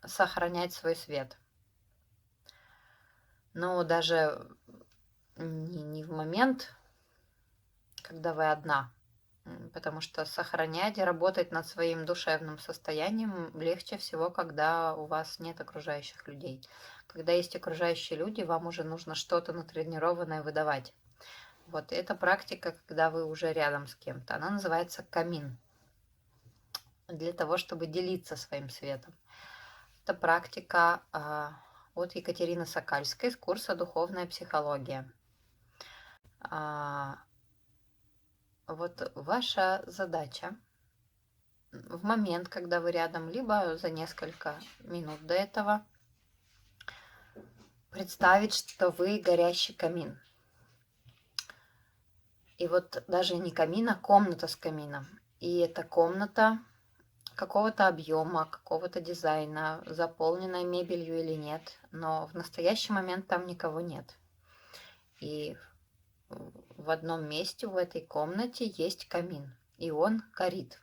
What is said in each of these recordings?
сохранять свой свет. Но даже не в момент, когда вы одна, потому что сохранять и работать над своим душевным состоянием легче всего, когда у вас нет окружающих людей. Когда есть окружающие люди, вам уже нужно что-то натренированное выдавать. Вот эта практика, когда вы уже рядом с кем-то, она называется камин. Для того, чтобы делиться своим светом. Это практика от Екатерины Сокальской с курса «Духовная психология». А, Вот ваша задача в момент, когда вы рядом, либо за несколько минут до этого, представить, что вы горящий камин. И вот даже не камин, а комната с камином. И эта комната какого-то объема, какого-то дизайна, заполненная мебелью или нет, но в настоящий момент там никого нет. И в одном месте в этой комнате есть камин, и он горит.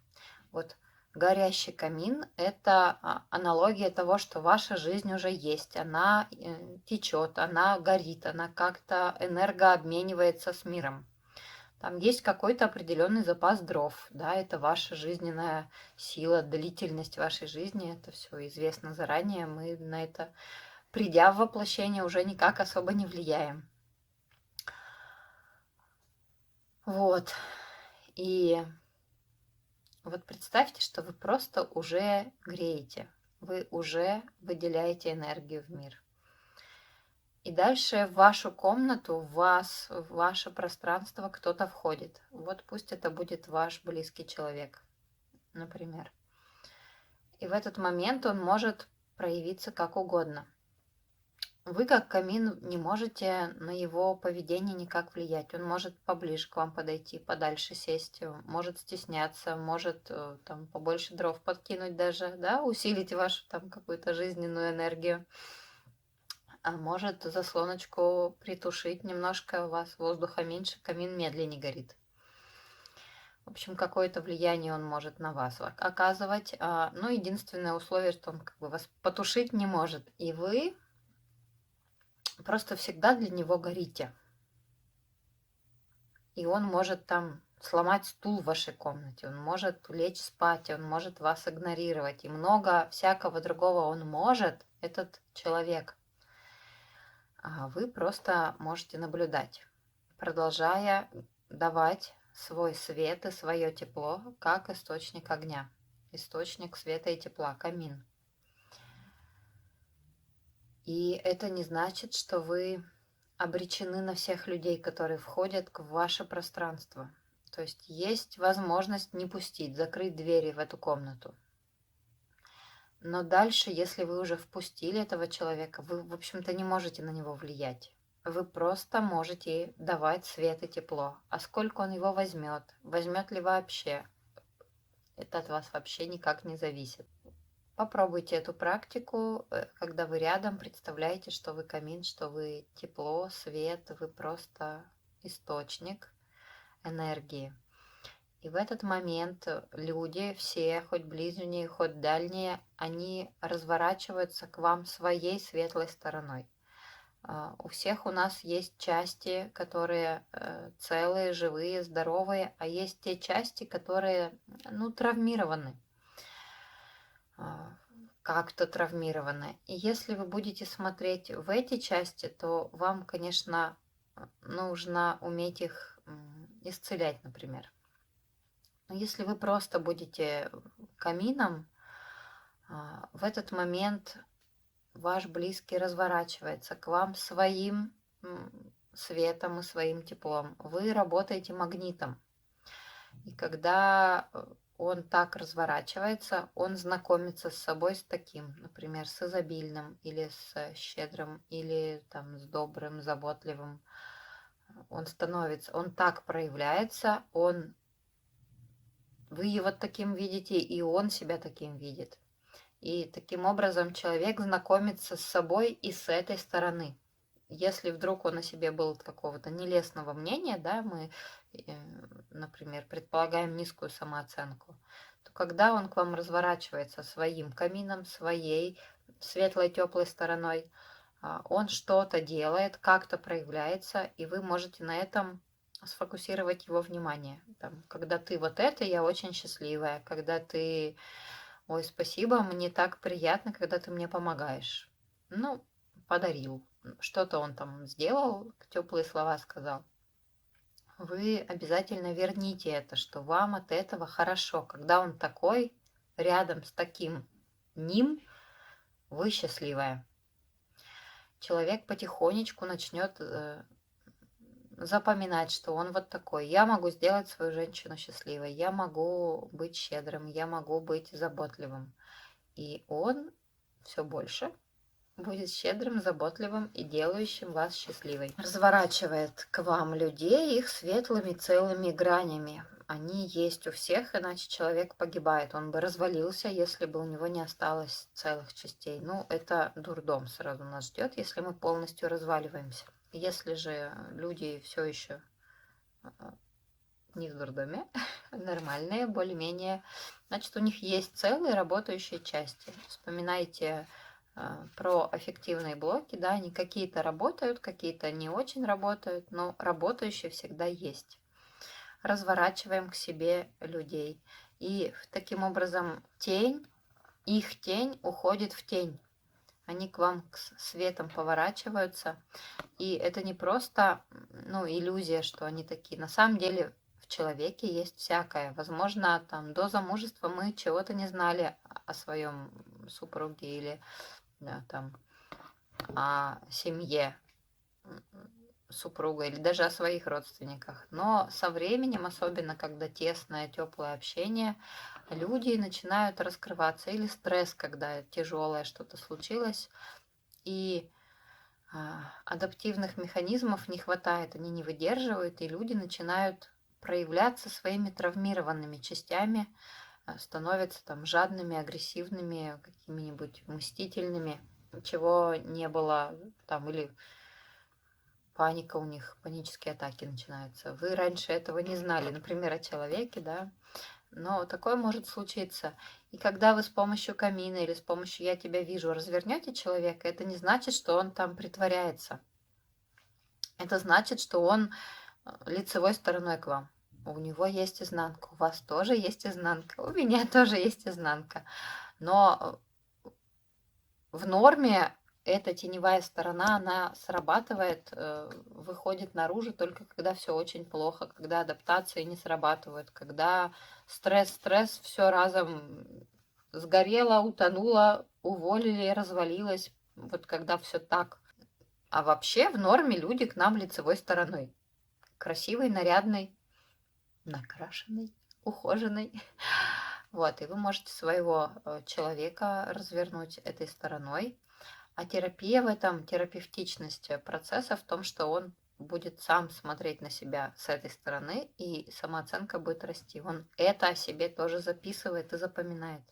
Вот горящий камин – это аналогия того, что ваша жизнь уже есть, она течет, она горит, она как-то энергообменивается с миром. Там есть какой-то определенный запас дров, да, это ваша жизненная сила, длительность вашей жизни, это все известно заранее, мы на это, придя в воплощение, уже никак особо не влияем. Вот, и вот представьте, что вы просто уже греете, вы уже выделяете энергию в мир. И дальше в вашу комнату, в вас, в ваше пространство кто-то входит. Вот пусть это будет ваш близкий человек, например. И в этот момент он может проявиться как угодно. Вы, как камин, не можете на его поведение никак влиять. Он может поближе к вам подойти, подальше сесть, может стесняться, может там побольше дров подкинуть даже, да, усилить вашу там какую-то жизненную энергию. А может заслоночку притушить немножко, у вас воздуха меньше, камин медленнее горит. В общем, какое-то влияние он может на вас оказывать. Но единственное условие, что он как бы вас потушить не может. И вы просто всегда для него горите. И он может там сломать стул в вашей комнате, он может лечь спать, он может вас игнорировать. И много всякого другого он может, этот человек. А вы просто можете наблюдать, продолжая давать свой свет и свое тепло, как источник огня, источник света и тепла, камин. И это не значит, что вы обречены на всех людей, которые входят в ваше пространство. То есть есть возможность не пустить, закрыть двери в эту комнату. Но дальше, если вы уже впустили этого человека, вы, в общем-то, не можете на него влиять. Вы просто можете давать свет и тепло. А сколько он его возьмет ли вообще, это от вас вообще никак не зависит. Попробуйте эту практику, когда вы рядом, представляете, что вы камин, что вы тепло, свет, вы просто источник энергии. И в этот момент люди, все, хоть ближние, хоть дальние, они разворачиваются к вам своей светлой стороной. У всех у нас есть части, которые целые, живые, здоровые, а есть те части, которые, ну, травмированы, как-то травмированы. И если вы будете смотреть в эти части, то вам, конечно, нужно уметь их исцелять, например. Но если вы просто будете камином, в этот момент ваш близкий разворачивается к вам своим светом и своим теплом. Вы работаете магнитом. И когда он так разворачивается, он знакомится с собой с таким, например, с изобильным или с щедрым, или там с добрым, заботливым. Он становится, он так проявляется, вы его таким видите, и он себя таким видит. И таким образом человек знакомится с собой и с этой стороны. Если вдруг он о себе был какого-то нелестного мнения, да, мы, например, предполагаем низкую самооценку, то когда он к вам разворачивается своим камином, своей светлой, теплой стороной, он что-то делает, как-то проявляется, и вы можете на этом сфокусировать его внимание. Там, когда ты вот это, я очень счастливая. Когда ты, ой, спасибо, мне так приятно, когда ты мне помогаешь. Ну, подарил. Что-то он там сделал, теплые слова сказал. Вы обязательно верните это, что вам от этого хорошо. Когда он такой, рядом с таким ним, вы счастливая. Человек потихонечку начнет запоминать, что он вот такой. Я могу сделать свою женщину счастливой, я могу быть щедрым, я могу быть заботливым. И он все больше будет щедрым, заботливым и делающим вас счастливой. Разворачивает к вам людей их светлыми целыми гранями. Они есть у всех, иначе человек погибает. Он бы развалился, если бы у него не осталось целых частей. Ну, это дурдом сразу нас ждет, если мы полностью разваливаемся. Если же люди все еще не в дурдоме, нормальные, более-менее, значит, у них есть целые работающие части. Вспоминайте про аффективные блоки, да, они какие-то работают, какие-то не очень работают, но работающие всегда есть. Разворачиваем к себе людей. И таким образом их тень уходит в тень. Они к вам с светом поворачиваются. И это не просто, ну, иллюзия, что они такие. На самом деле в человеке есть всякое. Возможно, там до замужества мы чего-то не знали о своем супруге или да, там о семье супруга или даже о своих родственниках. Но со временем, особенно когда тесное, теплое общение, люди начинают раскрываться. Или стресс, когда тяжелое что-то случилось, и адаптивных механизмов не хватает, они не выдерживают, и люди начинают проявляться своими травмированными частями, становятся там жадными, агрессивными, какими-нибудь мстительными, чего не было там, или паника у них, панические атаки начинаются. Вы раньше этого не знали, например, о человеке, да, но такое может случиться. И когда вы с помощью камина или с помощью «я тебя вижу» развернете человека, это не значит, что он там притворяется. Это значит, что он лицевой стороной к вам. У него есть изнанка, у вас тоже есть изнанка, у меня тоже есть изнанка. Но в норме эта теневая сторона, она срабатывает, выходит наружу только когда все очень плохо, когда адаптации не срабатывают, когда стресс, все разом сгорело, утонуло, уволили, развалилось. Вот когда все так. А вообще в норме люди к нам лицевой стороной. Красивый, нарядный, накрашенный, ухоженный. Вот, и вы можете своего человека развернуть этой стороной. А терапия в этом, терапевтичность процесса в том, что он будет сам смотреть на себя с этой стороны, и самооценка будет расти. Он это о себе тоже записывает и запоминает.